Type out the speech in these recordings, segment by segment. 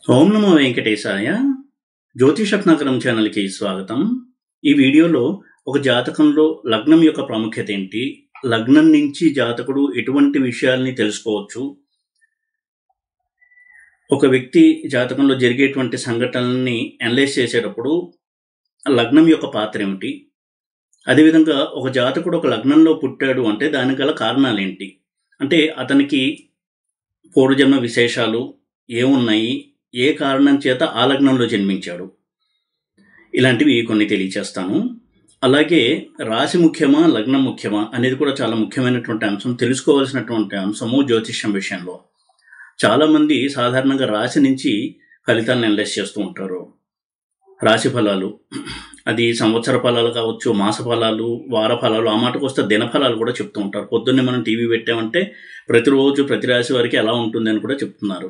ఓం నమో వెంకటేశాయ. జ్యోతిషరత్నాకరం ఛానల్కి స్వాగతం. ఈ వీడియోలో ఒక జాతకంలో లగ్నం యొక్క ప్రాముఖ్యత ఏంటి, లగ్నం నుంచి జాతకుడు ఎటువంటి విషయాల్ని తెలుసుకోవచ్చు, ఒక వ్యక్తి జాతకంలో జరిగేటువంటి సంఘటనల్ని అనలైజ్ చేసేటప్పుడు లగ్నం యొక్క పాత్ర ఏమిటి, అదేవిధంగా ఒక జాతకుడు ఒక లగ్నంలో పుట్టాడు అంటే దానికి గల కారణాలేంటి, అంటే అతనికి పూర్వజన్మ విశేషాలు ఏమున్నాయి, ఏ కారణం చేత ఆ లగ్నంలో జన్మించాడు, ఇలాంటివి కొన్ని తెలియచేస్తాను. అలాగే రాశి ముఖ్యమా లగ్నం ముఖ్యమా అనేది కూడా చాలా ముఖ్యమైనటువంటి అంశం, తెలుసుకోవాల్సినటువంటి అంశము జ్యోతిష్యం విషయంలో. చాలామంది సాధారణంగా రాశి నుంచి ఫలితాలను అనలైజ్ చేస్తూ ఉంటారు. రాశి ఫలాలు, అది సంవత్సర ఫలాలు కావచ్చు, మాస ఫలాలు, వార ఫలాలు, ఆ మాటకు వస్తే దిన ఫలాలు కూడా చెప్తూ ఉంటారు. పొద్దున్నే మనం టీవీ పెట్టామంటే ప్రతిరోజు ప్రతి రాశి వారికి ఎలా ఉంటుంది అని కూడా చెప్తున్నారు.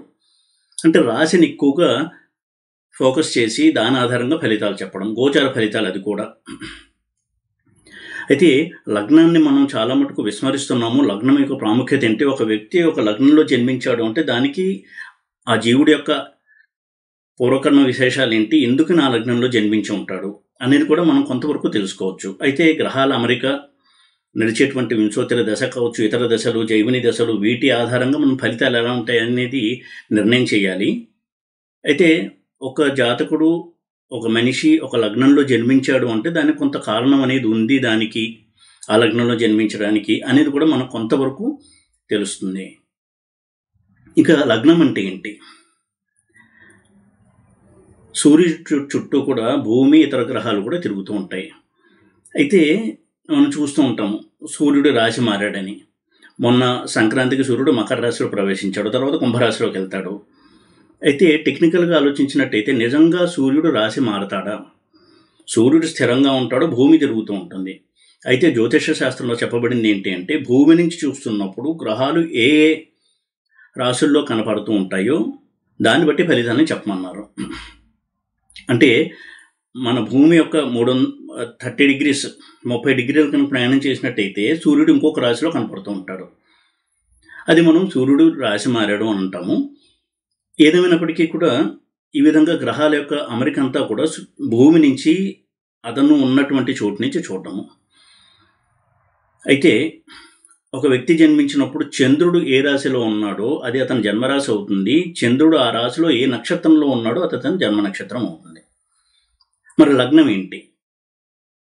అంటే రాశిని ఎక్కువగా ఫోకస్ చేసి దాని ఆధారంగా ఫలితాలు చెప్పడం, గోచార ఫలితాలు అది కూడా. అయితే లగ్నాన్ని మనం చాలా మటుకు విస్మరిస్తున్నాము. లగ్నం యొక్క ప్రాముఖ్యత ఏంటి, ఒక వ్యక్తి ఒక లగ్నంలో జన్మించాడు అంటే దానికి ఆ జీవుడి యొక్క పూర్వకర్మ విశేషాలు ఏంటి, ఎందుకు నా లగ్నంలో జన్మించి ఉంటాడు అనేది కూడా మనం కొంతవరకు తెలుసుకోవచ్చు. అయితే గ్రహాల అమరిక, నడిచేటువంటి వింశోత్తర దశ కావచ్చు, ఇతర దశలు, జైమిని దశలు, వీటి ఆధారంగా మనం ఫలితాలు ఎలా ఉంటాయి అనేది నిర్ణయం చేయాలి. అయితే ఒక జాతకుడు, ఒక మనిషి ఒక లగ్నంలో జన్మించాడు అంటే దానికి కొంత కారణం అనేది ఉంది, దానికి ఆ లగ్నంలో జన్మించడానికి అనేది కూడా మనకు కొంతవరకు తెలుస్తుంది. ఇక లగ్నం అంటే ఏంటి, సూర్యుడి చుట్టూ కూడా భూమి ఇతర గ్రహాలు కూడా తిరుగుతూ ఉంటాయి. అయితే మనం చూస్తూ ఉంటాము సూర్యుడు రాశి మారాడని. మొన్న సంక్రాంతికి సూర్యుడు మకర రాశిలో ప్రవేశించాడు, తర్వాత కుంభరాశిలోకి వెళ్తాడు. అయితే టెక్నికల్గా ఆలోచించినట్టయితే నిజంగా సూర్యుడు రాశి మారతాడా, సూర్యుడు స్థిరంగా ఉంటాడు, భూమి తిరుగుతూ ఉంటుంది. అయితే జ్యోతిష శాస్త్రంలో చెప్పబడింది ఏంటి అంటే, భూమి నుంచి చూస్తున్నప్పుడు గ్రహాలు ఏ ఏ రాశుల్లో కనపడుతూ ఉంటాయో దాన్ని బట్టి ఫలితాన్ని చెప్పమన్నారు. అంటే మన భూమి యొక్క 30 డిగ్రీస్ 30 డిగ్రీల కనుక ప్రయాణం చేసినట్టయితే సూర్యుడు ఇంకొక రాశిలో కనపడుతూ ఉంటాడు. అది మనం సూర్యుడు రాశి మారాడు అని అంటాము. ఏదేమైనప్పటికీ కూడా ఈ విధంగా గ్రహాల యొక్క అమరిక అంతా కూడా భూమి నుంచి అతను ఉన్నటువంటి చోటు నుంచి చూడటము. అయితే ఒక వ్యక్తి జన్మించినప్పుడు చంద్రుడు ఏ రాశిలో ఉన్నాడో అది అతని జన్మరాశి అవుతుంది. చంద్రుడు ఆ రాశిలో ఏ నక్షత్రంలో ఉన్నాడో అది అతని జన్మ నక్షత్రం అవుతుంది. మరి లగ్నం ఏంటి,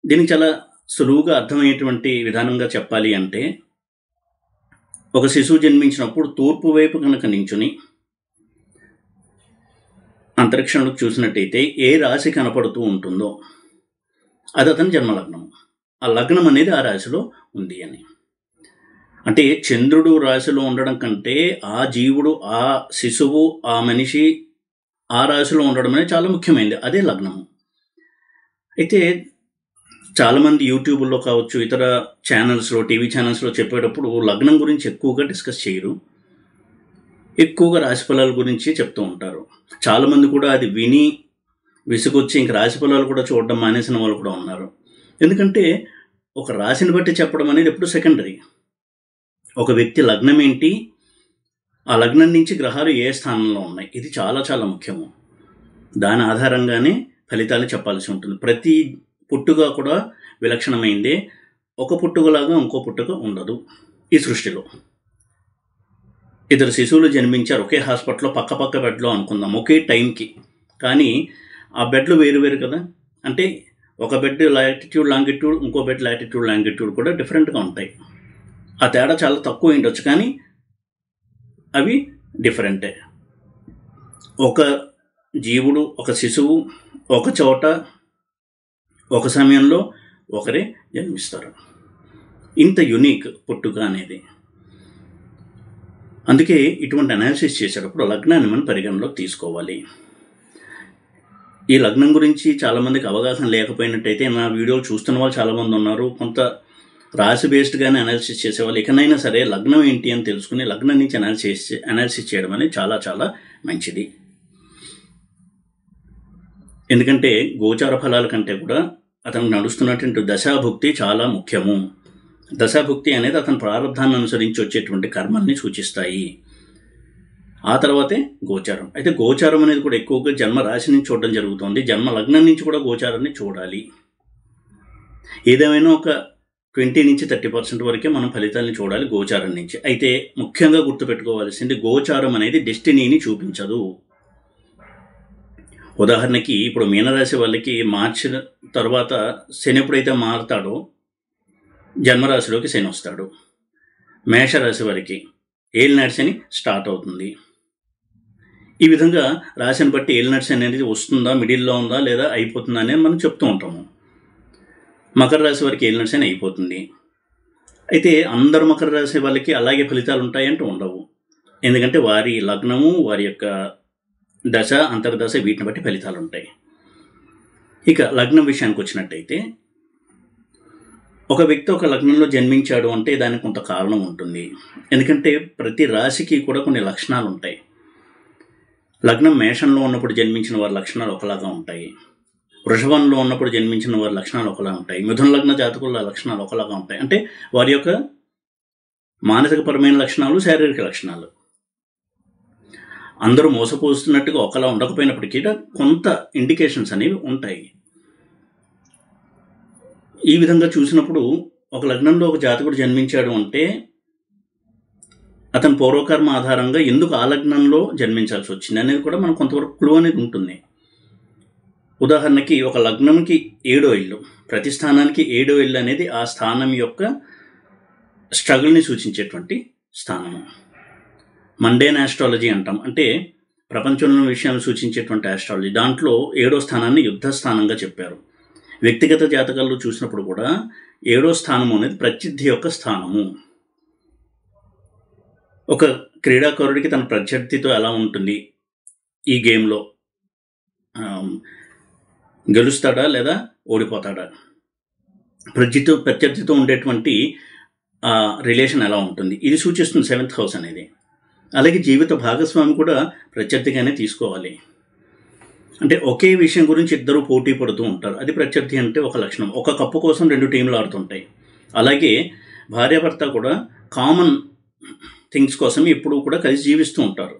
దీనికి చాలా సులువుగా అర్థమయ్యేటువంటి విధానంగా చెప్పాలి అంటే, ఒక శిశువు జన్మించినప్పుడు తూర్పు వైపు కనుక నించుని అంతరిక్షంలోకి చూసినట్టయితే ఏ రాశి కనపడుతూ ఉంటుందో అది అతని జన్మలగ్నం. ఆ లగ్నం అనేది ఆ రాశిలో ఉంది అని. అంటే చంద్రుడు రాశిలో ఉండడం కంటే ఆ జీవుడు, ఆ శిశువు, ఆ మనిషి ఆ రాశిలో ఉండడం అనేది చాలా ముఖ్యమైనది, అదే లగ్నము. అయితే చాలామంది యూట్యూబ్లో కావచ్చు, ఇతర ఛానల్స్లో, టీవీ ఛానల్స్లో చెప్పేటప్పుడు లగ్నం గురించి ఎక్కువగా డిస్కస్ చేయరు, ఎక్కువగా రాశి ఫలాల గురించి చెప్తూ ఉంటారు. చాలామంది కూడా అది విని విసుగొచ్చి ఇంక రాశి ఫలాలు కూడా చూడడం మానేసిన వాళ్ళు కూడా ఉన్నారు. ఎందుకంటే ఒక రాశిని బట్టి చెప్పడం అనేది ఎప్పుడు సెకండరీ. ఒక వ్యక్తి లగ్నం ఏంటి, ఆ లగ్నం నుంచి గ్రహాలు ఏ స్థానంలో ఉన్నాయి, ఇది చాలా చాలా ముఖ్యము. దాని ఆధారంగానే ఫలితాలు చెప్పాల్సి ఉంటుంది. ప్రతి పుట్టుక కూడా విలక్షణమైందే, ఒక పుట్టుకలాగా ఇంకో పుట్టుక ఉండదు ఈ సృష్టిలో. ఇద్దరు శిశువులు జన్మించారు ఒకే హాస్పిటల్లో, పక్క పక్క బెడ్లో అనుకుందాం, ఒకే టైంకి, కానీ ఆ బెడ్లు వేరు వేరు కదా. అంటే ఒక బెడ్ లాటిట్యూడ్ లాంగిట్యూడ్, ఇంకో బెడ్ లాటిట్యూడ్ లాంగిట్యూడ్ కూడా డిఫరెంట్గా ఉంటాయి. ఆ తేడా చాలా తక్కువ ఉండొచ్చు, కానీ అవి డిఫరెంటే. ఒక జీవుడు, ఒక శిశువు ఒక చోట ఒక సమయంలో ఒకరే జన్మిస్తారు. ఇంత యునిక్ పుట్టుక అనేది. అందుకే ఇటువంటి అనాలిసిస్ చేసేటప్పుడు లగ్నాన్ని మనం పరిగణలోకి తీసుకోవాలి. ఈ లగ్నం గురించి చాలామందికి అవగాహన లేకపోయినట్టయితే, నా వీడియోలు చూస్తున్న వాళ్ళు చాలామంది ఉన్నారు, కొంత రాశి బేస్డ్గానే అనాలిసిస్ చేసేవాళ్ళు. ఇకనైనా సరే లగ్నం ఏంటి అని తెలుసుకుని లగ్నం నుంచి అనాలిసిస్ చేయడం అనేది చాలా చాలా మంచిది. ఎందుకంటే గోచార ఫలాల కంటే కూడా అతనికి నడుస్తున్నటువంటి దశాభుక్తి చాలా ముఖ్యము. దశాభుక్తి అనేది అతని ప్రారంధాన్ని అనుసరించి వచ్చేటువంటి కర్మల్ని సూచిస్తాయి. ఆ తర్వాతే గోచారం. అయితే గోచారం అనేది కూడా ఎక్కువగా జన్మ రాశి నుంచి చూడడం జరుగుతుంది. జన్మ లగ్నం నుంచి కూడా గోచారాన్ని చూడాలి. ఏదేమైనా ఒక 20-30% వరకే మనం ఫలితాలను చూడాలి గోచారం నుంచి. అయితే ముఖ్యంగా గుర్తుపెట్టుకోవాల్సింది గోచారం అనేది డెస్టినీని చూపించదు. ఉదాహరణకి ఇప్పుడు మీనరాశి వాళ్ళకి మార్చి తర్వాత శని ఎప్పుడైతే మారుతాడో జన్మరాశిలోకి శని వస్తాడు. మేషరాశి వారికి ఏలినాటి శని స్టార్ట్ అవుతుంది. ఈ విధంగా రాశిని బట్టి ఏలినాటి శని అనేది వస్తుందా, మిడిల్లో ఉందా, లేదా అయిపోతుందా అనేది మనం చెప్తూ ఉంటాము. మకర రాశి వారికి ఏలినాటి శని అయిపోతుంది. అయితే అందరు మకర రాశి వాళ్ళకి అలాగే ఫలితాలు ఉంటాయంటూ ఉండవు. ఎందుకంటే వారి లగ్నము, వారి యొక్క దశ, అంతర్దశ వీటిని బట్టి ఫలితాలు ఉంటాయి. ఇక లగ్నం విషయానికి వచ్చినట్టయితే ఒక వ్యక్తి ఒక లగ్నంలో జన్మించాడు అంటే దానికి కొంత కారణం ఉంటుంది. ఎందుకంటే ప్రతి రాశికి కూడా కొన్ని లక్షణాలు ఉంటాయి. లగ్నం మేషంలో ఉన్నప్పుడు జన్మించిన వారి లక్షణాలు ఒకలాగా ఉంటాయి. వృషభంలో ఉన్నప్పుడు జన్మించిన వారి లక్షణాలు ఒకలా ఉంటాయి. మిథున లగ్న జాతకుల లక్షణాలు ఒకలాగా ఉంటాయి. అంటే వారి యొక్క మానసికపరమైన లక్షణాలు, శారీరక లక్షణాలు అందరూ మోసపోస్తున్నట్టుగా ఒకలా ఉండకపోయినప్పటికీ కొంత ఇండికేషన్స్ అనేవి ఉంటాయి. ఈ విధంగా చూసినప్పుడు ఒక లగ్నంలో ఒక జాతకుడు జన్మించాడు అంటే అతని పూర్వకర్మ ఆధారంగా ఎందుకు ఆ లగ్నంలో జన్మించాల్సి వచ్చింది అనేది కూడా మనకు కొంతవరకు క్లూ అనేది ఉంటుంది. ఉదాహరణకి ఒక లగ్నంకి 7వ ఇల్లు, ప్రతి స్థానానికి 7వ ఇల్లు అనేది ఆ స్థానం యొక్క స్ట్రగుల్ని సూచించేటువంటి స్థానము. మండేన్ ఆస్ట్రాలజీ అంటాం. అంటే ప్రపంచంలో విషయాలు సూచించేటువంటి ఆస్ట్రాలజీ. దాంట్లో 7వ స్థానాన్ని యుద్ధ స్థానంగా చెప్పారు. వ్యక్తిగత జాతకాల్లో చూసినప్పుడు కూడా 7వ స్థానము అనేది ప్రత్యర్థి యొక్క స్థానము. ఒక క్రీడాకారుడికి తన ప్రత్యర్థితో ఎలా ఉంటుంది, ఈ గేమ్లో గెలుస్తాడా లేదా ఓడిపోతాడా, ప్రత్యర్థితో ఉండేటువంటి రిలేషన్ ఎలా ఉంటుంది, ఇది సూచిస్తుంది 7th హౌస్ అనేది. అలాగే జీవిత భాగస్వామి కూడా ప్రత్యర్థిగానే తీసుకోవాలి. అంటే ఒకే విషయం గురించి ఇద్దరు పోటీ పడుతూ ఉంటారు, అది ప్రత్యర్థి అంటే ఒక లక్షణం. ఒక కప్పు కోసం 2 టీంలు ఆడుతుంటాయి. అలాగే భార్యాభర్త కూడా కామన్ థింగ్స్ కోసం ఎప్పుడూ కూడా కలిసి జీవిస్తూ ఉంటారు.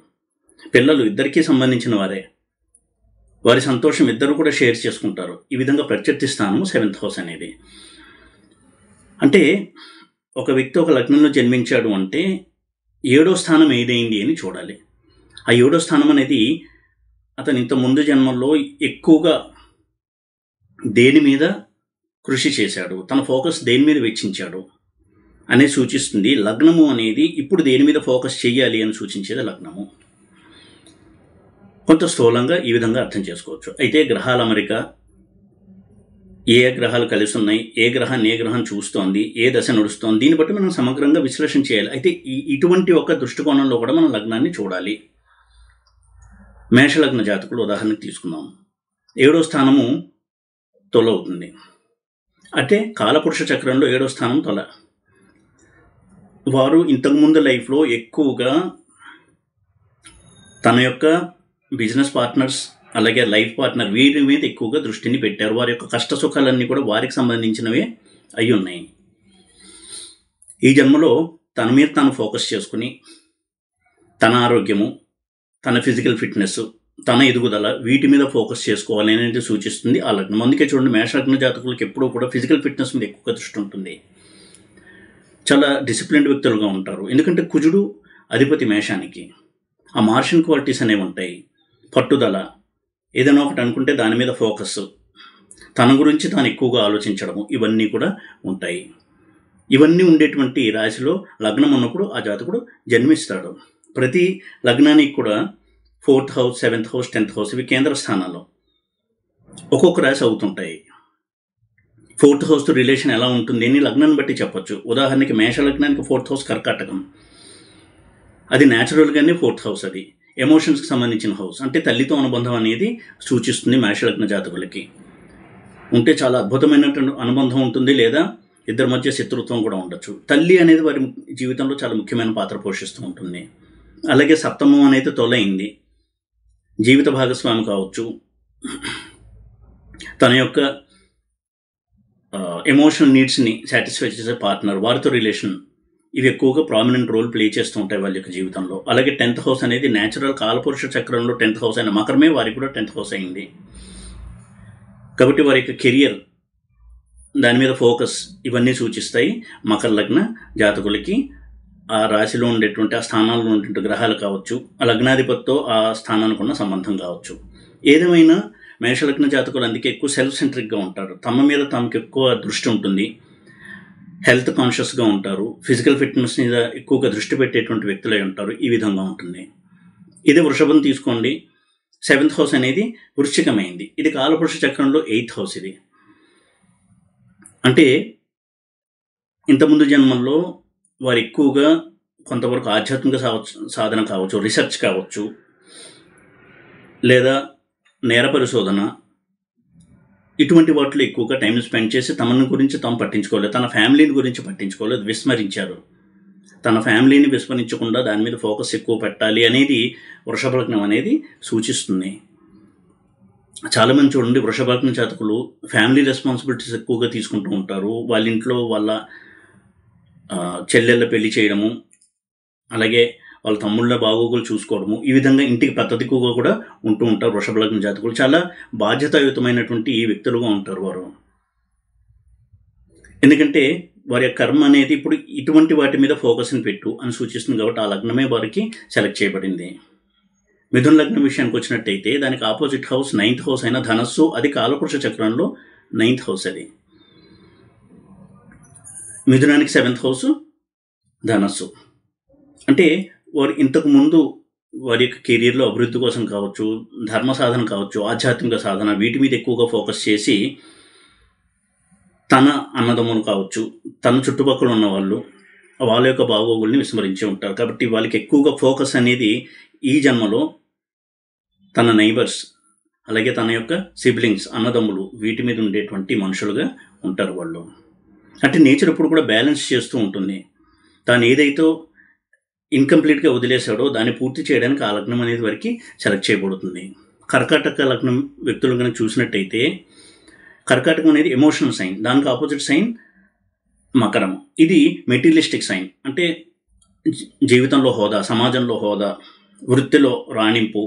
పిల్లలు ఇద్దరికీ సంబంధించిన వారే, వారి సంతోషం ఇద్దరు కూడా షేర్ చేసుకుంటారు. ఈ విధంగా ప్రత్యర్థి స్థానము 7th హౌస్ అనేది. అంటే ఒక వ్యక్తి ఒక లగ్నంలో జన్మించాడు అంటే 7వ స్థానం ఏదైంది అని చూడాలి. ఆ 7వ స్థానం అనేది అతను ఇంత ముందు జన్మల్లో ఎక్కువగా దేని మీద కృషి చేశాడు, తన ఫోకస్ దేని మీద వెచ్చించాడు అనేది సూచిస్తుంది. లగ్నము అనేది ఇప్పుడు దేని మీద ఫోకస్ చేయాలి అని సూచించేది లగ్నము. కొంత స్థూలంగా ఈ విధంగా అర్థం చేసుకోవచ్చు. అయితే గ్రహాల అమరిక, ఏ గ్రహాలు కలిసి ఉన్నాయి, ఏ గ్రహాన్ని ఏ గ్రహం చూస్తోంది, ఏ దశ నడుస్తోంది, దీన్ని బట్టి మనం సమగ్రంగా విశ్లేషణ చేయాలి. అయితే ఇటువంటి ఒక దృష్టికోణంలో కూడా మనం లగ్నాన్ని చూడాలి. మేషలగ్న జాతకులు ఉదాహరణకు తీసుకుందాం. 7వ స్థానము తొల అవుతుంది. అంటే కాలపురుష చక్రంలో 7వ స్థానం తొల. వారు ఇంతకుముందు లైఫ్లో ఎక్కువగా తన యొక్క బిజినెస్ పార్ట్నర్స్ అలాగే లైఫ్ పార్ట్నర్ వీరి మీద ఎక్కువగా దృష్టిని పెట్టారు. వారి యొక్క కష్ట సుఖాలన్నీ కూడా వారికి సంబంధించినవే అయి ఉన్నాయి. ఈ జన్మలో తన మీద తాను ఫోకస్ చేసుకుని తన ఆరోగ్యము, తన ఫిజికల్ ఫిట్నెస్, తన ఎదుగుదల వీటి మీద ఫోకస్ చేసుకోవాలి అనేది సూచిస్తుంది ఆ లగ్నం. అందుకే చూడండి, మేషలగ్న జాతకులకు ఎప్పుడూ కూడా ఫిజికల్ ఫిట్నెస్ మీద ఎక్కువగా దృష్టి ఉంటుంది. చాలా డిసిప్లిన్డ్ వ్యక్తులుగా ఉంటారు. ఎందుకంటే కుజుడు అధిపతి మేషానికి. ఆ మార్షన్ క్వాలిటీస్ అనేవి ఉంటాయి. పట్టుదల, ఏదైనా ఒకటి అనుకుంటే దాని మీద ఫోకస్, తన గురించి తాను ఎక్కువగా ఆలోచించడము, ఇవన్నీ కూడా ఉంటాయి. ఇవన్నీ ఉండేటువంటి రాశిలో లగ్నం ఉన్నప్పుడు ఆ జాతకుడు జన్మిస్తాడు. ప్రతి లగ్నానికి కూడా 4th house, 7th house, 10th house ఇవి కేంద్ర స్థానాల్లో ఒక్కొక్క రాశి అవుతుంటాయి. 4th హౌస్తో రిలేషన్ ఎలా ఉంటుంది అని లగ్నాన్ని బట్టి చెప్పొచ్చు. ఉదాహరణకి మేష లగ్నానికి 4th హౌస్ కర్కాటకం, అది న్యాచురల్గానే 4th హౌస్. అది ఎమోషన్స్కి సంబంధించిన హౌస్. అంటే తల్లితో అనుబంధం అనేది సూచిస్తుంది మేషలగ్న జాతకులకి. ఉంటే చాలా అద్భుతమైనటువంటి అనుబంధం ఉంటుంది, లేదా ఇద్దరి మధ్య శత్రుత్వం కూడా ఉండొచ్చు. తల్లి అనేది వారి జీవితంలో చాలా ముఖ్యమైన పాత్ర పోషిస్తూ ఉంటుంది. అలాగే సప్తమం అనేది తొలైంది. జీవిత భాగస్వామి కావచ్చు, తన యొక్క ఎమోషనల్ నీడ్స్ని సాటిస్ఫై చేసే పార్ట్నర్, వారితో రిలేషన్ ఇవి ఎక్కువగా ప్రామినెంట్ రోల్ ప్లే చేస్తూ ఉంటాయి వాళ్ళ యొక్క జీవితంలో. అలాగే 10th హౌస్ అనేది న్యాచురల్ కాలపురుష చక్రంలో 10th హౌస్ అయిన మకరమే వారికి కూడా 10th హౌస్ అయింది. కాబట్టి వారి యొక్క కెరియర్, దాని మీద ఫోకస్, ఇవన్నీ సూచిస్తాయి. మకర లగ్న జాతకులకి ఆ రాశిలో ఉండేటువంటి ఆ స్థానాల్లో ఉండేటువంటి గ్రహాలు కావచ్చు, ఆ లగ్నాధిపతితో ఆ స్థానానికి ఉన్న సంబంధం కావచ్చు. ఏదేమైనా మేషలగ్న జాతకులు అందుకే ఎక్కువ సెల్ఫ్ సెంట్రిక్గా ఉంటారు. తమ మీద తమకు ఎక్కువ దృష్టి ఉంటుంది, హెల్త్ కాన్షియస్గా ఉంటారు, ఫిజికల్ ఫిట్నెస్ మీద ఎక్కువగా దృష్టి పెట్టేటువంటి వ్యక్తులై ఉంటారు. ఈ విధంగా ఉంటుంది. ఇది వృషభం తీసుకోండి. 7th హౌస్ అనేది వృశ్చికమైంది. ఇది కాలపురుష చక్రంలో 8th హౌస్. ఇది అంటే ఇంతకుముందు జన్మల్లో వారు ఎక్కువగా కొంతవరకు ఆధ్యాత్మిక సాధన కావచ్చు, రీసెర్చ్ కావచ్చు, లేదా నేర పరిశోధన, ఇటువంటి వాటిలో ఎక్కువగా టైం స్పెండ్ చేసి తమను గురించి తాము పట్టించుకోలేదు, తన ఫ్యామిలీని గురించి పట్టించుకోలేదు, విస్మరించారు. తన ఫ్యామిలీని విస్మరించకుండా దాని మీద ఫోకస్ ఎక్కువ పెట్టాలి అనేది వృషభ లగ్నం అనేది సూచిస్తుంది. చాలామంది చూడండి, వృషభ లగ్న జాతకులు ఫ్యామిలీ రెస్పాన్సిబిలిటీస్ ఎక్కువగా తీసుకుంటూ ఉంటారు. వాళ్ళ ఇంట్లో వాళ్ళ చెల్లెళ్ళ పెళ్లి చేయడము, అలాగే వాళ్ళ తమ్ముళ్ళ బాగోగులు చూసుకోవడము, ఈ విధంగా ఇంటికి పెద్దదిక్కుగా కూడా ఉంటూ ఉంటారు. వృషభ లగ్న జాతకులు చాలా బాధ్యతాయుతమైనటువంటి వ్యక్తులుగా ఉంటారు వారు. ఎందుకంటే వారి యొక్క కర్మ అనేది ఇప్పుడు ఇటువంటి వాటి మీద ఫోకస్ని పెట్టు అని సూచిస్తుంది. కాబట్టి ఆ లగ్నమే వారికి సెలెక్ట్ చేయబడింది. మిథున లగ్నం విషయానికి వచ్చినట్టయితే దానికి ఆపోజిట్ హౌస్ 9th హౌస్ అయిన ధనస్సు, అది కాలపురుష చక్రంలో 9th హౌస్. అది మిథునానికి 7th హౌస్ ధనస్సు. అంటే వారు ఇంతకు ముందు వారి యొక్క కెరీర్లో అభివృద్ధి కోసం కావచ్చు, ధర్మ సాధన కావచ్చు, ఆధ్యాత్మిక సాధన, వీటి మీద ఎక్కువగా ఫోకస్ చేసి తన అన్నదమ్ములు కావచ్చు, తన చుట్టుపక్కల ఉన్న వాళ్ళ యొక్క బాగోగుల్ని విస్మరించి ఉంటారు. కాబట్టి వాళ్ళకి ఎక్కువగా ఫోకస్ అనేది ఈ జన్మలో తన నైబర్స్, అలాగే తన యొక్క సిబ్లింగ్స్, అన్నదమ్ములు, వీటి మీద ఉండేటువంటి మనుషులుగా ఉంటారు వాళ్ళు. అంటే నేచర్ ఎప్పుడు కూడా బ్యాలెన్స్ చేస్తూ ఉంటుంది. తాను ఏదైతే ఇన్కంప్లీట్గా వదిలేశాడో దాన్ని పూర్తి చేయడానికి ఆ లగ్నం అనేది వారికి సెలెక్ట్ చేయబడుతుంది. కర్కాటక లగ్నం వ్యక్తులు కనుక చూసినట్టయితే కర్కాటకం అనేది ఎమోషనల్ సైన్, దానికి ఆపోజిట్ సైన్ మకరం. ఇది మెటీరియలిస్టిక్ సైన్. అంటే జీవితంలో హోదా, సమాజంలో హోదా, వృత్తిలో రాణింపు,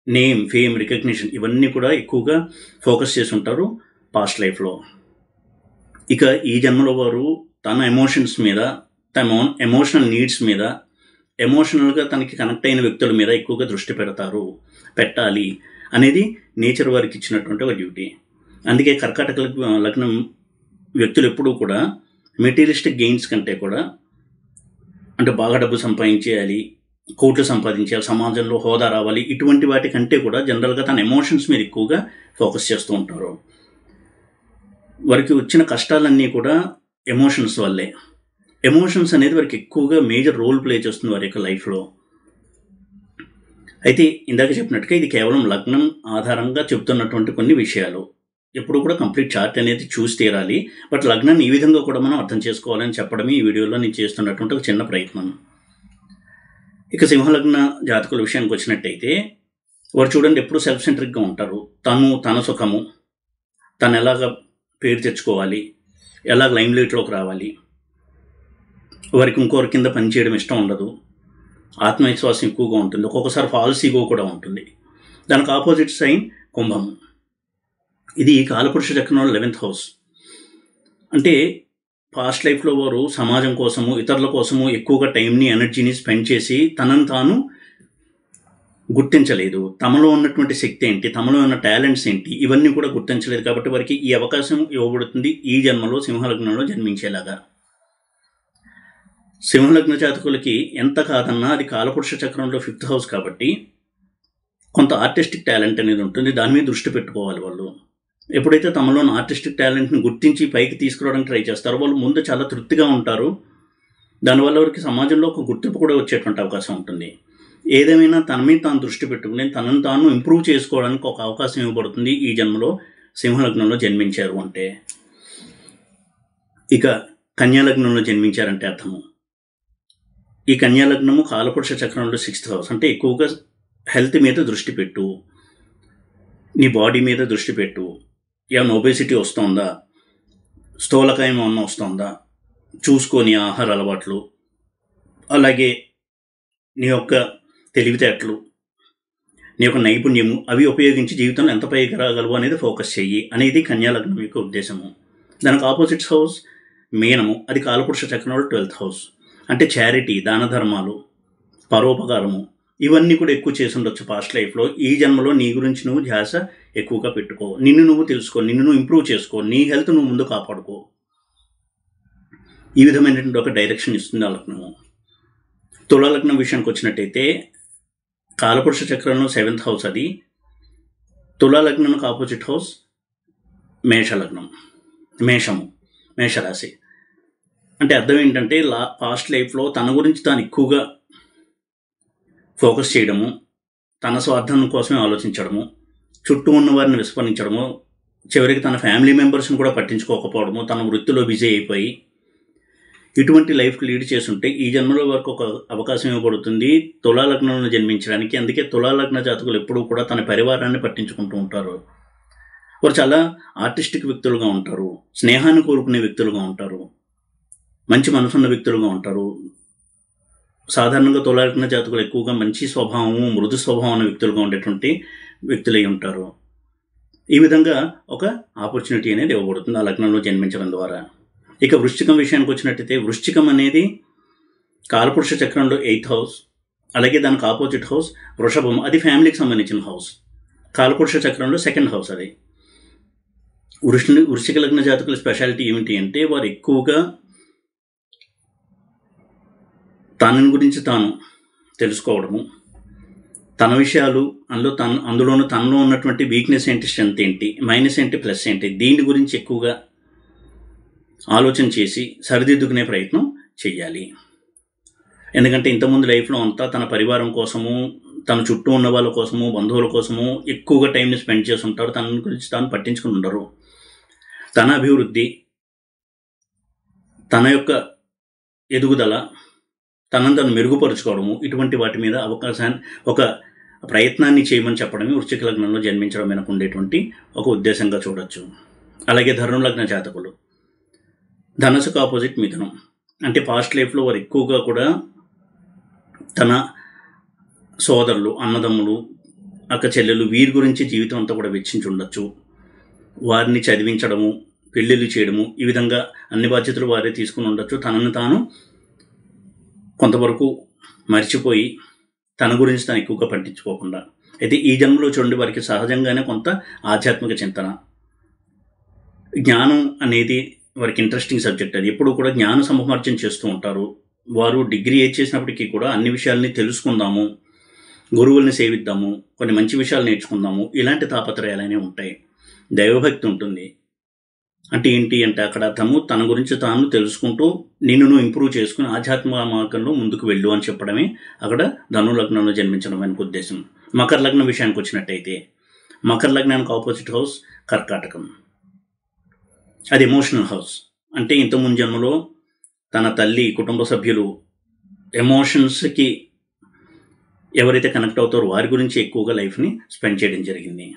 నేమ్, ఫేమ్, రికగ్నిషన్, ఇవన్నీ కూడా ఎక్కువగా ఫోకస్ చేసి ఉంటారు పాస్ట్ లైఫ్లో. ఇక ఈ జన్మలో వారు తన ఎమోషన్స్ మీద, తమ ఎమోషనల్ నీడ్స్ మీద, ఎమోషనల్గా తనకి కనెక్ట్ అయిన వ్యక్తుల మీద ఎక్కువగా దృష్టి పెట్టాలి అనేది నేచర్ వారికి ఇచ్చినటువంటి ఒక డ్యూటీ. అందుకే కర్కాటక లగ్నం వ్యక్తులు ఎప్పుడూ కూడా మెటీరియలిస్టిక్ గెయిన్స్ కంటే కూడా, అంటే బాగా డబ్బు సంపాదించేయాలి, కోట్లు సంపాదించాలి, సమాజంలో హోదా రావాలి, ఇటువంటి వాటి కంటే కూడా జనరల్గా తన ఎమోషన్స్ మీద ఎక్కువగా ఫోకస్ చేస్తూ ఉంటారు. వారికి వచ్చిన కష్టాలన్నీ కూడా ఎమోషన్స్ వల్లే. ఎమోషన్స్ అనేది వారికి ఎక్కువగా మేజర్ రోల్ ప్లే చేస్తుంది వారి యొక్క లైఫ్లో. అయితే ఇందాక చెప్పినట్టుగా ఇది కేవలం లగ్నం ఆధారంగా చెప్తున్నటువంటి కొన్ని విషయాలు. ఎప్పుడు కూడా కంప్లీట్ చార్ట్ అనేది చూసి తీరాలి. బట్ లగ్నాన్ని ఈ విధంగా కూడా మనం అర్థం చేసుకోవాలని చెప్పడమే ఈ వీడియోలో నేను చేస్తున్నటువంటి ఒక చిన్న ప్రయత్నం. ఇక సింహలగ్న జాతకుల విషయానికి వచ్చినట్టయితే వారు చూడండి ఎప్పుడు సెల్ఫ్ సెంట్రిక్గా ఉంటారు. తన సుఖము, తను ఎలాగ పేరు తెచ్చుకోవాలి, ఎలాగ లైమ్ లైట్లోకి రావాలి, వారికి ఇంకొకరి కింద పనిచేయడం ఇష్టం ఉండదు, ఆత్మవిశ్వాసం ఎక్కువగా ఉంటుంది, ఒక్కొక్కసారి ఫాల్స్ ఈగో కూడా ఉంటుంది. దానికి ఆపోజిట్ సైన్ కుంభం. ఇది కాలపురుష చక్రంలో 11th హౌస్. అంటే పాస్ట్ లైఫ్లో వారు సమాజం కోసము, ఇతరుల కోసము ఎక్కువగా టైంని, ఎనర్జీని స్పెండ్ చేసి తనను తాను గుర్తించలేదు. తమలో ఉన్నటువంటి శక్తి ఏంటి, తమలో ఉన్న టాలెంట్స్ ఏంటి, ఇవన్నీ కూడా గుర్తించలేదు. కాబట్టి వారికి ఈ అవకాశం ఇవ్వబడుతుంది ఈ జన్మలో సింహలగ్నంలో జన్మించేలాగా. సింహలగ్న జాతకులకి ఎంత కాదన్నా అది కాలపురుష చక్రంలో 5th హౌస్ కాబట్టి కొంత ఆర్టిస్టిక్ టాలెంట్ అనేది ఉంటుంది. దాని మీద దృష్టి పెట్టుకోవాలి వాళ్ళు. ఎప్పుడైతే తమలోని ఆర్టిస్టిక్ టాలెంట్ని గుర్తించి పైకి తీసుకురావడానికి ట్రై చేస్తారో వాళ్ళు ముందు చాలా తృప్తిగా ఉంటారు. దానివల్ల వారికి సమాజంలో ఒక గుర్తింపు కూడా వచ్చేటువంటి అవకాశం ఉంటుంది. ఏదేమైనా తన మీద తాను దృష్టి పెట్టుకుని తనను తాను ఇంప్రూవ్ చేసుకోవడానికి ఒక అవకాశం ఇవ్వబడుతుంది ఈ జన్మలో సింహలగ్నంలో జన్మించారు అంటే. ఇక కన్యాలగ్నంలో జన్మించారంటే అర్థము, ఈ కన్యాలగ్నము కాలపురుష చక్రంలో 6th హౌస్. అంటే ఎక్కువగా హెల్త్ మీద దృష్టి పెట్టు, నీ బాడీ మీద దృష్టి పెట్టు. ఏమైనా ఒబేసిటీ వస్తుందా, స్థూలకాయం ఏమన్నా వస్తుందా చూసుకొని, ఆహార అలవాట్లు, అలాగే నీ యొక్క తెలివితేటలు, నీ యొక్క నైపుణ్యము అవి ఉపయోగించి జీవితంలో ఎంత పైకి రాగలవు అనేది ఫోకస్ చెయ్యి అనేది కన్యా లగ్నం యొక్క ఉద్దేశము. దానికి ఆపోజిట్ హౌస్ మీనము, అది కాలపురుష చక్రంలో 12th హౌస్. అంటే చారిటీ, దాన ధర్మాలు, పరోపకారము ఇవన్నీ కూడా ఎక్కువ చేసి ఉండొచ్చు పాస్ట్ లైఫ్లో. ఈ జన్మలో నీ గురించి నువ్వు ధ్యాస ఎక్కువగా పెట్టుకో, నిన్ను నువ్వు తెలుసుకో, నిన్ను నువ్వు ఇంప్రూవ్ చేసుకో, నీ హెల్త్ నువ్వు ముందు కాపాడుకో. ఈ విధమైనటువంటి ఒక డైరెక్షన్ ఇస్తుంది ఆ లగ్నము. తులా లగ్నం విషయానికి వచ్చినట్టయితే కాలపురుష చక్రంలో 7th హౌస్ అది. తులా లగ్నానికి ఆపోజిట్ హౌస్ మేషలగ్నం, మేషరాశి. అంటే అర్థం ఏంటంటే పాస్ట్ లైఫ్లో తన గురించి తాను ఎక్కువగా ఫోకస్ చేయడము, తన స్వార్థం కోసమే ఆలోచించడము, చుట్టూ ఉన్న వారిని విస్మరించడము, చివరికి తన ఫ్యామిలీ మెంబర్స్ని కూడా పట్టించుకోకపోవడము, తన వృత్తిలో బిజీ అయిపోయి ఇటువంటి లైఫ్కి లీడ్ చేస్తుంటే ఈ జన్మలో వరకు ఒక అవకాశం ఇవ్వబడుతుంది తులా లగ్నంలో జన్మించడానికి. అందుకే తులా లగ్న జాతకులు ఎప్పుడూ కూడా తన పరివారాన్ని పట్టించుకుంటూ ఉంటారు. వారు చాలా ఆర్టిస్టిక్ వ్యక్తులుగా ఉంటారు, స్నేహాన్ని కోరుకునే వ్యక్తులుగా ఉంటారు, మంచి మనసున్న వ్యక్తులుగా ఉంటారు. సాధారణంగా తులా లగ్న జాతకులు ఎక్కువగా మంచి స్వభావము, మృదు స్వభావం అనే వ్యక్తులుగా ఉండేటువంటి వ్యక్తులై ఉంటారు. ఈ విధంగా ఒక ఆపర్చునిటీ అనేది ఇవ్వబడుతుంది ఆ లగ్నంలో జన్మించడం ద్వారా. ఇక వృశ్చికం విషయానికి వచ్చినట్టయితే వృశ్చికం అనేది కాలపురుష చక్రంలో 8th హౌస్. అలాగే దానికి ఆపోజిట్ హౌస్ వృషభం, అది ఫ్యామిలీకి సంబంధించిన హౌస్. కాలపురుష చక్రంలో 2nd హౌస్ అది. వృశ్చిక లగ్న జాతకుల స్పెషాలిటీ ఏమిటి అంటే వారు ఎక్కువగా తనని గురించి తాను తెలుసుకోవడము, తన విషయాలు, అందులోనూ తనలో ఉన్నటువంటి వీక్నెస్ ఏంటి, స్ట్రెంత్ ఏంటి, మైనస్ ఏంటి, ప్లస్ ఏంటి, దీని గురించి ఎక్కువగా ఆలోచన చేసి సరిదిద్దుకునే ప్రయత్నం చెయ్యాలి. ఎందుకంటే ఇంతకుముందు లైఫ్లో అంతా తన పరివారం కోసము, తన చుట్టూ ఉన్న వాళ్ళ కోసము, బంధువుల కోసము ఎక్కువగా టైంని స్పెండ్ చేసి ఉంటారు. తన గురించి తాను పట్టించుకుని ఉండరు. తన అభివృద్ధి, తన యొక్క ఎదుగుదల, తనను తను మెరుగుపరుచుకోవడము, ఇటువంటి వాటి మీద ఒక ప్రయత్నాన్ని చేయమని చెప్పడమే వృశ్చిక లగ్నంలో జన్మించడం వెనక ఉండేటువంటి ఒక ఉద్దేశంగా చూడొచ్చు. అలాగే ధను లగ్న జాతకులు ధనసుకు ఆపోజిట్ మిథునం. అంటే పాస్ట్ లైఫ్లో వారు ఎక్కువగా కూడా తన సోదరులు, అన్నదమ్ములు, అక్క చెల్లెలు వీరి గురించి జీవితం అంతా కూడా వెచ్చించి ఉండొచ్చు. వారిని చదివించడము, పెళ్ళిళ్ళు చేయడము, ఈ విధంగా అన్ని బాధ్యతలు వారే తీసుకుని ఉండొచ్చు. తనను తాను కొంతవరకు మర్చిపోయి తన గురించి తాను ఎక్కువగా పట్టించుకోకుండా. అయితే ఈ జన్మలో చూడండి వారికి సహజంగానే కొంత ఆధ్యాత్మిక చింతన, జ్ఞానం అనేది వారికి ఇంట్రెస్టింగ్ సబ్జెక్ట్. అది ఎప్పుడు కూడా జ్ఞాన సముపార్జన చేస్తూ ఉంటారు. వారు డిగ్రీ ఏది చేసినప్పటికీ కూడా అన్ని విషయాల్ని తెలుసుకుందాము, గురువుల్ని సేవిద్దాము, కొన్ని మంచి విషయాలు నేర్చుకుందాము, ఇలాంటి తాపత్రయాలనే ఉంటాయి. దైవభక్తి ఉంటుంది. అంటే ఏంటి అంటే అక్కడ తన గురించి తాను తెలుసుకుంటూ నిన్ను ఇంప్రూవ్ చేసుకుని ఆధ్యాత్మిక మార్గంలో ముందుకు వెళ్ళు అని చెప్పడమే అక్కడ ధను లగ్నంలో జన్మించడం వెనుక ఉద్దేశం. మకర లగ్నం విషయానికి వచ్చినట్టయితే మకర లగ్నానికి ఆపోజిట్ హౌస్ కర్కాటకం, అది ఎమోషనల్ హౌస్. అంటే ఇంతకుముందు జన్మలో తన తల్లి, కుటుంబ సభ్యులు, ఎమోషన్స్కి ఎవరైతే కనెక్ట్ అవుతారో వారి గురించి ఎక్కువగా లైఫ్ని స్పెండ్ చేయడం జరిగింది.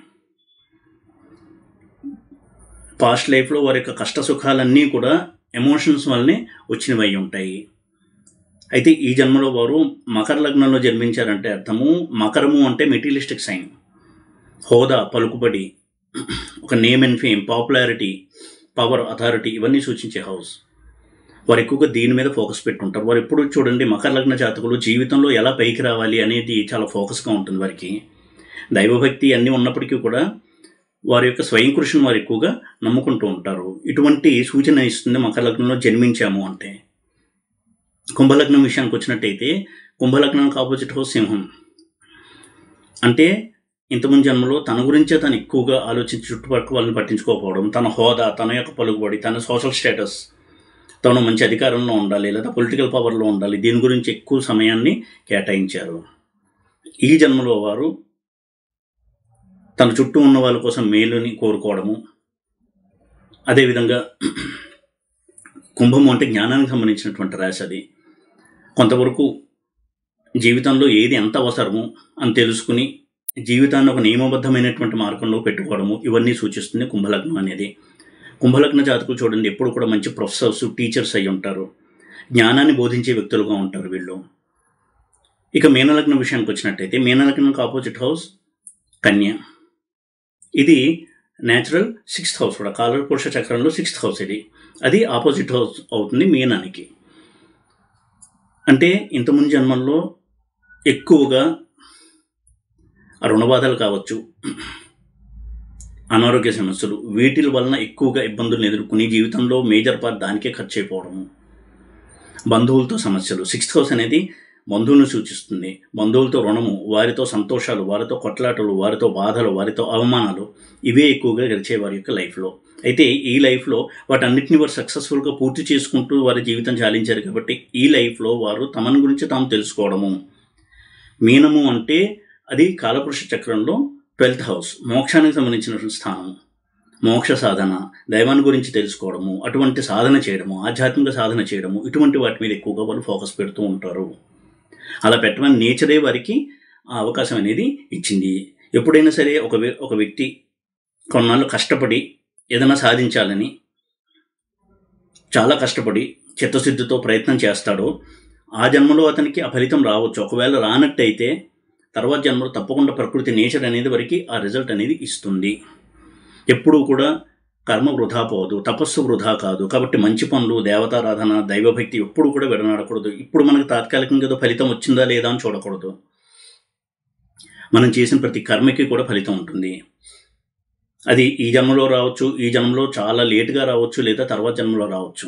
పాస్ట్ లైఫ్లో వారి యొక్క కష్ట సుఖాలన్నీ కూడా ఎమోషన్స్ వల్లనే వచ్చినవి ఉంటాయి. అయితే ఈ జన్మలో వారు మకర లగ్నంలో జన్మించారంటే అర్థము, మకరము అంటే మెటీరియలిస్టిక్ సైన్, హోదా, పలుకుబడి, ఒక name and fame, popularity, power, authority ఇవన్నీ సూచించే హౌస్. వారు ఎక్కువగా దీని మీద ఫోకస్ పెట్టుంటారు. వారు ఎప్పుడు చూడండి మకర లగ్న జాతకులు జీవితంలో ఎలా పైకి రావాలి అనేది చాలా ఫోకస్గా ఉంటుంది వారికి. దైవభక్తి అన్నీ ఉన్నప్పటికీ కూడా వారి యొక్క స్వయం కృషిని వారు ఎక్కువగా నమ్ముకుంటూ ఉంటారు. ఇటువంటి సూచన ఇస్తుంది మకర లగ్నంలో జన్మించాము అంటే. కుంభలగ్నం విషయానికి వచ్చినట్టయితే కుంభలగ్నానికి ఆపోజిట్ హౌస్ సింహం. అంటే ఇంతకుముందు జన్మలో తన గురించే తను ఎక్కువగా ఆలోచించి చుట్టుపక్కల వాళ్ళని పట్టించుకోకపోవడం, తన హోదా, తన యొక్క పలుకుబడి, తన సోషల్ స్టేటస్, తను మంచి అధికారంలో ఉండాలి లేదా పొలిటికల్ పవర్లో ఉండాలి, దీని గురించి ఎక్కువ సమయాన్ని కేటాయించారు. ఈ జన్మలో వారు తన చుట్టూ ఉన్న వాళ్ళ కోసం మేలుని కోరుకోవడము. అదేవిధంగా కుంభము అంటే జ్ఞానానికి సంబంధించినటువంటి రాశి. అది కొంతవరకు జీవితంలో ఏది ఎంత అవసరమో అని తెలుసుకుని జీవితాన్ని ఒక నియమబద్ధమైనటువంటి మార్గంలో పెట్టుకోవడము, ఇవన్నీ సూచిస్తుంది కుంభలగ్నం అనేది. కుంభలగ్న జాతకులు చూడండి ఎప్పుడు కూడా మంచి ప్రొఫెసర్స్, టీచర్స్ అయి ఉంటారు. జ్ఞానాన్ని బోధించే వ్యక్తులుగా ఉంటారు వీళ్ళు. ఇక మీనలగ్నం విషయానికి వచ్చినట్టయితే మీనలగ్నంకి ఆపోజిట్ హౌస్ కన్య. ఇది న్యాచురల్ 6th హౌస్ కూడా, కాలపురుష చక్రంలో 6th హౌస్ ఇది. అది ఆపోజిట్ హౌస్ అవుతుంది మీనానికి. అంటే ఇంతకుముందు జన్మల్లో ఎక్కువగా రుణబాధలు కావచ్చు, అనారోగ్య సమస్యలు, వీటి వలన ఎక్కువగా ఇబ్బందులను ఎదుర్కొని జీవితంలో మేజర్ పార్ట్ దానికే ఖర్చు అయిపోవడము, బంధువులతో సమస్యలు. 6th హౌస్ అనేది బంధువులను సూచిస్తుంది. బంధువులతో రుణము, వారితో సంతోషాలు, వారితో కొట్లాటలు, వారితో బాధలు, వారితో అవమానాలు, ఇవే ఎక్కువగా గడిచే వారి యొక్క లైఫ్లో. అయితే ఈ లైఫ్లో వాటన్నిటిని వారు సక్సెస్ఫుల్గా పూర్తి చేసుకుంటూ వారి జీవితం చాలించారు కాబట్టి ఈ లైఫ్లో వారు తమను గురించి తాము తెలుసుకోవడము. మీనము అంటే అది కాలపురుష చక్రంలో 12th హౌస్, మోక్షానికి సంబంధించిన స్థానం. మోక్ష సాధన, దైవాన్ని గురించి తెలుసుకోవడము, అటువంటి సాధన చేయడము, ఆధ్యాత్మిక సాధన చేయడము, ఇటువంటి వాటి మీద ఎక్కువగా వాళ్ళు ఫోకస్ పెడుతూ ఉంటారు. అలా పెట్టమని నేచరే వారికి ఆ అవకాశం అనేది ఇచ్చింది. ఎప్పుడైనా సరే ఒక వ్యక్తి కొన్నాళ్ళు కష్టపడి ఏదైనా సాధించాలని చాలా కష్టపడి చిత్తశుద్ధితో ప్రయత్నం చేస్తాడో ఆ జన్మలో అతనికి ఆ ఫలితం రావచ్చు. ఒకవేళ రానట్టయితే తర్వాత జన్మలో తప్పకుండా ప్రకృతి, నేచర్ అనేది వారికి ఆ రిజల్ట్ అనేది ఇస్తుంది. ఎప్పుడూ కూడా కర్మ వృధా పోదు, తపస్సు వృధా కాదు. కాబట్టి మంచి పనులు, దేవతారాధన, దైవభక్తి ఎప్పుడు కూడా విడనాడకూడదు. ఇప్పుడు మనకు తాత్కాలికంగా ఏదో ఫలితం వచ్చిందా లేదా అని చూడకూడదు. మనం చేసిన ప్రతి కర్మకి కూడా ఫలితం ఉంటుంది. అది ఈ జన్మలో రావచ్చు, ఈ జన్మలో చాలా లేటుగా రావచ్చు, లేదా తర్వాత జన్మలో రావచ్చు.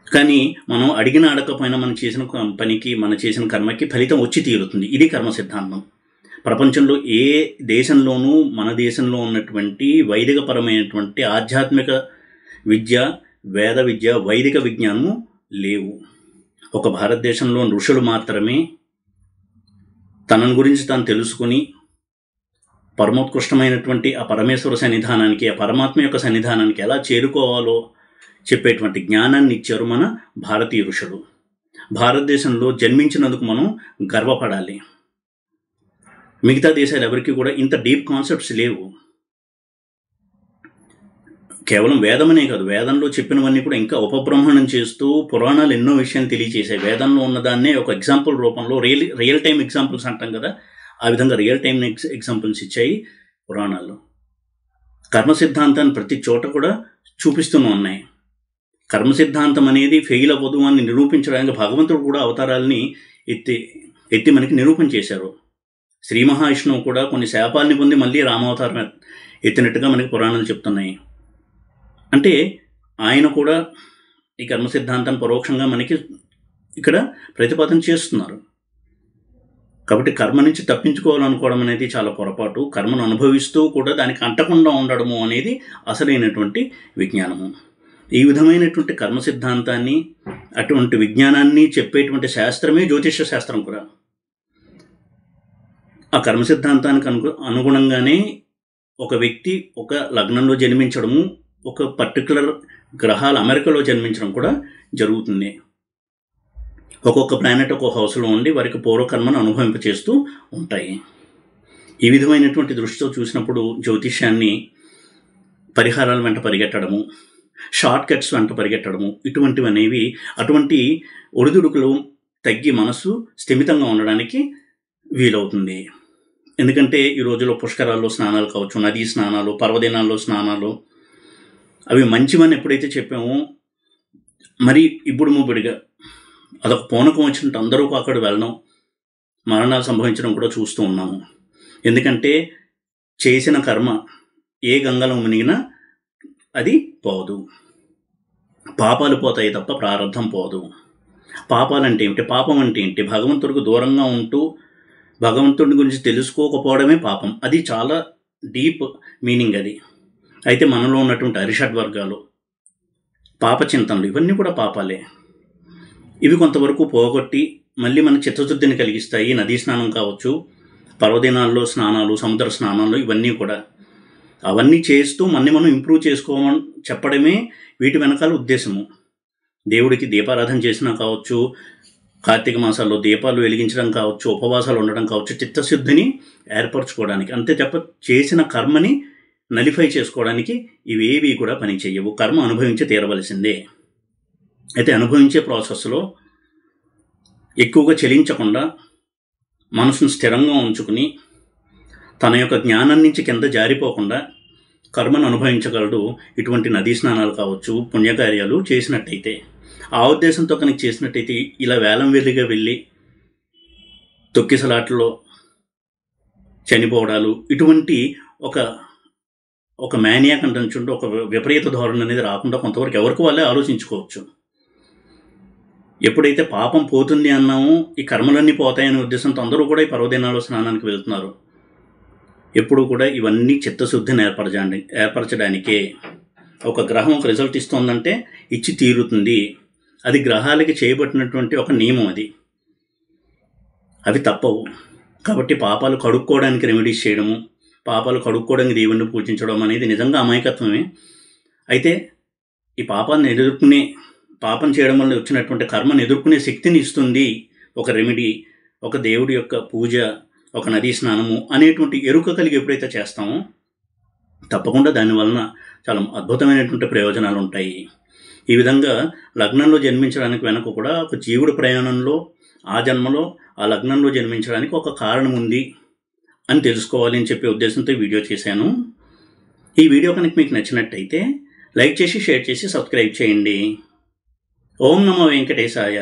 కానీ మనం అడిగిన అడగకపోయినా మనం చేసిన పనికి, మనం చేసిన కర్మకి ఫలితం వచ్చి తీరుతుంది. ఇది కర్మ సిద్ధాంతం. ప్రపంచంలో ఏ దేశంలోనూ మన దేశంలో ఉన్నటువంటి వైదికపరమైనటువంటి ఆధ్యాత్మిక విద్య, వేద విద్య, వైదిక విజ్ఞానము లేవు. ఒక భారతదేశంలో ఋషులు మాత్రమే తనను గురించి తాను తెలుసుకుని పరమోత్కృష్టమైనటువంటి ఆ పరమేశ్వర సన్నిధానానికి, ఆ పరమాత్మ యొక్క సన్నిధానానికి ఎలా చేరుకోవాలో చెప్పేటువంటి జ్ఞానాన్ని ఇచ్చారు మన భారతీయ ఋషులు. భారతదేశంలో జన్మించినందుకు మనం గర్వపడాలి. మిగతా దేశాలు ఎవరికి కూడా ఇంత డీప్ కాన్సెప్ట్స్ లేవు. కేవలం వేదమనే కాదు, వేదంలో చెప్పినవన్నీ కూడా ఇంకా ఉపబ్రహ్మణం చేస్తూ పురాణాలు ఎన్నో విషయాలు తెలియచేసాయి. వేదంలో ఉన్నదాన్నే ఒక ఎగ్జాంపుల్ రూపంలో రియల్ టైం ఎగ్జాంపుల్స్ అంటాం కదా, ఆ విధంగా రియల్ టైం ఎగ్జాంపుల్స్ ఇచ్చాయి పురాణాల్లో. కర్మ సిద్ధాంతాన్ని ప్రతి చోట కూడా చూపిస్తూనే ఉన్నాయి. కర్మ సిద్ధాంతం అనేది ఫెయిల్ అవ్వదు అని నిరూపించడానికి భగవంతుడు కూడా అవతారాలని ఎత్తి మనకి నిరూపణ చేశారు. శ్రీ మహావిష్ణువు కూడా కొన్ని శాపాలని పొంది మళ్ళీ రామావతారం ఎత్తినట్టుగా మనకి పురాణాలు చెప్తున్నాయి. అంటే ఆయన కూడా ఈ కర్మ సిద్ధాంతాన్ని పరోక్షంగా మనకి ఇక్కడ ప్రతిపాదన చేస్తున్నారు. కాబట్టి కర్మ నుంచి తప్పించుకోవాలనుకోవడం అనేది చాలా పొరపాటు. కర్మను అనుభవిస్తూ కూడా దానికి అంటకుండా ఉండడము అనేది అసలైనటువంటి విజ్ఞానము. ఈ విధమైనటువంటి కర్మ సిద్ధాంతాన్ని, అటువంటి విజ్ఞానాన్ని చెప్పేటువంటి శాస్త్రమే జ్యోతిష శాస్త్రం కూడా. ఆ కర్మ సిద్ధాంతానికి అనుగుణంగానే ఒక వ్యక్తి ఒక లగ్నంలో జన్మించడము, ఒక పర్టికులర్ గ్రహాల అమెరికాలో జన్మించడం కూడా జరుగుతుంది. ఒక్కొక్క ప్లానెట్ ఒక్కొక్క హౌస్లో ఉండి వారికి పూర్వకర్మను అనుభవింపచేస్తూ ఉంటాయి. ఈ విధమైనటువంటి దృష్టితో చూసినప్పుడు జ్యోతిష్యాన్ని పరిహారాల వెంట పరిగెట్టడము, షార్ట్ కట్స్ వెంట పరిగెట్టడము, ఇటువంటివి అనేవి అటువంటి ఒడిదుడుకులు తగ్గి మనసు స్థిమితంగా ఉండడానికి వీలవుతుంది. ఎందుకంటే ఈ రోజుల్లో పుష్కరాల్లో స్నానాలు కావచ్చు, నదీ స్నానాలు, పర్వదినాల్లో స్నానాలు, అవి మంచివని ఎప్పుడైతే చెప్పామో మరి ఇప్పుడు ముబ్బడిగా అదొక పూనకం వచ్చినట్టు అందరూ అక్కడ వెళ్ళడం, మరణాలు సంభవించడం కూడా చూస్తూ ఉన్నాము. ఎందుకంటే చేసిన కర్మ ఏ గంగలో మునిగినా అది పోదు. పాపాలు పోతాయి తప్ప ప్రారంధం పోదు. పాపాలంటే ఏమిటి? పాపం అంటే ఏంటి? భగవంతుడికి దూరంగా ఉంటూ భగవంతుడి గురించి తెలుసుకోకపోవడమే పాపం. అది చాలా డీప్ మీనింగ్ అది. అయితే మనలో ఉన్నటువంటి అరిషడ్ వర్గాలు, పాప చింతనలు, ఇవన్నీ కూడా పాపాలే. ఇవి కొంతవరకు పోగొట్టి మళ్ళీ మన చిత్తశుద్ధిని కలిగిస్తాయి. నదీ స్నానం కావచ్చు, పర్వదినాల్లో స్నానాలు, సముద్ర స్నానాలు, ఇవన్నీ కూడా అవన్నీ చేస్తూ మనం ఇంప్రూవ్ చేసుకోమని చెప్పడమే వీటి వెనకాల ఉద్దేశము. దేవుడికి దీపారాధన చేసినా కావచ్చు, కార్తీక మాసాల్లో దీపాలు వెలిగించడం కావచ్చు, ఉపవాసాలు ఉండడం కావచ్చు, చిత్తశుద్ధిని ఏర్పరచుకోవడానికి. అంతే తప్ప చేసిన కర్మని నలిఫై చేసుకోవడానికి ఇవేవి కూడా పని చేయవు. కర్మ అనుభవించి తీరవలసిందే. అయితే అనుభవించే ప్రాసెస్లో ఎక్కువగా చలించకుండా మనసును స్థిరంగా ఉంచుకుని తన యొక్క జ్ఞానం నుంచి కింద జారిపోకుండా కర్మను అనుభవించగలడు ఇటువంటి నదీ స్నానాలు కావచ్చు, పుణ్యకార్యాలు చేసినట్టయితే. ఆ ఉద్దేశంతో కనుక చేసినట్టయితే ఇలా వేలం వెర్రిగా వెళ్ళి తొక్కిసలాట్లో చనిపోవడాలు, ఇటువంటి ఒక మేనియాక్ అంటుంటే ఒక విపరీత ధోరణి అనేది రాకుండా కొంతవరకు ఎవరికి వాళ్ళే ఆలోచించుకోవచ్చు. ఎప్పుడైతే పాపం పోతుంది అన్నామో ఈ కర్మలన్నీ పోతాయనే ఉద్దేశంతో అందరూ కూడా ఈ పర్వదినాల్లో స్నానానికి వెళ్తున్నారు. ఎప్పుడు కూడా ఇవన్నీ చిత్తశుద్ధిని ఏర్పరచడానికే. ఒక గ్రహం ఒక రిజల్ట్ ఇస్తుందంటే ఇచ్చి తీరుతుంది. అది గ్రహాలకి చేయబట్టినటువంటి ఒక నియమం. అవి తప్పవు. కాబట్టి పాపాలు కడుక్కోవడానికి రెమెడీస్ చేయడము, పాపాలు కడుక్కోవడానికి దేవుణ్ణి పూజించడం అనేది నిజంగా అమాయకత్వమే. అయితే ఈ పాపం చేయడం వల్ల వచ్చినటువంటి కర్మను ఎదుర్కొనే శక్తిని ఇస్తుంది ఒక రెమెడీ, ఒక దేవుడి యొక్క పూజ, ఒక నదీ స్నానము అనేటువంటి ఎరుక కలిగి ఎప్పుడైతే చేస్తామో తప్పకుండా దానివలన చాలా అద్భుతమైనటువంటి ప్రయోజనాలు ఉంటాయి. ఈ విధంగా లగ్నంలో జన్మించడానికి వెనక కూడా ఒక జీవుడి ప్రయాణంలో ఆ జన్మలో ఆ లగ్నంలో జన్మించడానికి ఒక కారణం ఉంది అని తెలుసుకోవాలి అని చెప్పే ఉద్దేశంతో వీడియో చేశాను. ఈ వీడియో కనుక మీకు నచ్చినట్టయితే లైక్ చేసి, షేర్ చేసి, సబ్స్క్రైబ్ చేయండి. ఓం నమో వెంకటేశాయ.